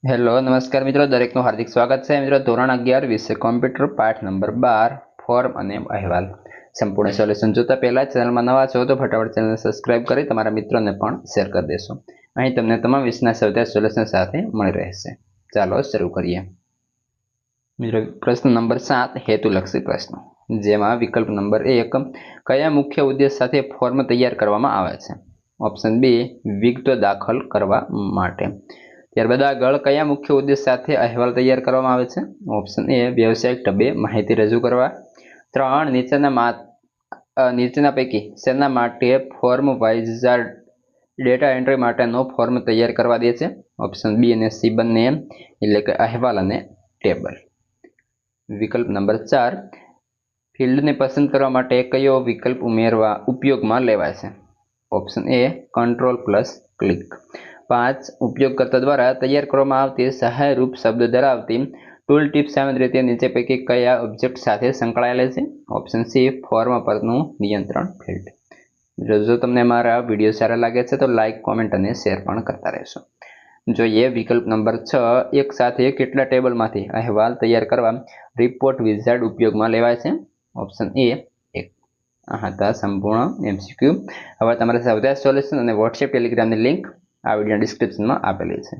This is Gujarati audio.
હેલો નમસ્કાર મિત્રો, દરેકનું હાર્દિક સ્વાગત છે મિત્રો. ધોરણ 11 વિષય કોમ્પ્યુટર પાઠ નંબર 12 ફોર્મ અને અહેવાલ સંપૂર્ણ સોલ્યુશન જોતા પહેલા ચેનલમાં નવા છો તો ફટાફટ ચેનલને સબસ્ક્રાઇબ કરી તમારા મિત્રોને પણ શેર કરી દેશો. અહીં તમને તમામ વિષયના સૌથી સોલ્યુશન સાથે મળી રહેશે. ચાલો શરૂ કરીએ મિત્રો. પ્રશ્ન નંબર 7 હેતુલક્ષી પ્રશ્નો, જેમાં વિકલ્પ નંબર 1 કયા મુખ્ય ઉદ્દેશ સાથે ફોર્મ તૈયાર કરવામાં આવે છે? ઓપ્શન બી વિગતો દાખલ કરવા માટે. ત્યારબાદ આગળ કયા મુખ્ય ઉદ્દેશ સાથે અહેવાલ તૈયાર કરવામાં આવે છે? ઓપ્શન એ વ્યવસાયિક ઢબે માહિતી રજૂ કરવા. 3 નીચેના પૈકી શેના માટે ફોર્મ વાઇઝર ડેટા એન્ટ્રી માટેનો ફોર્મ તૈયાર કરવા દે છે? ઓપ્શન બી અને સી બંને, એટલે કે અહેવાલ અને ટેબલ. વિકલ્પ નંબર 4 ફિલ્ડને પસંદ કરવા માટે કયો વિકલ્પ ઉપયોગમાં લેવાય છે? Option A Ctrl+ક્લિક. 5 ઉપયોગકર્તા દ્વારા તૈયાર કરવામાં આવતી સહાયરૂપ શબ્દ ધરાવતી ટૂલ ટીપ સામાન્ય રીતે નીચે પૈકી કયા ઓબ્જેક્ટ સાથે સંકળાયેલ છે? ઓપ્શન સી ફોર્મ પરનું નિયંત્રણ ફિલ્ડ. જો તમને મારા વિડીયો સારા લાગે છે તો લાઇક, કોમેન્ટ અને શેર પણ કરતા રહેશો. જોઈએ વિકલ્પ નંબર 6 એક સાથે કેટલા ટેબલમાંથી અહેવાલ તૈયાર કરવા રિપોર્ટ વિઝાર્ડ ઉપયોગમાં લેવાય છે? Option A 1. આ હતા સંપૂર્ણ MCQ. હવે તમારે સૌથી સોલ્યુશન અને વોટ્સએપ ટેલિગ્રામની લિંક આ વિડીયોના ડિસ્ક્રિપ્શનમાં આપેલી છે.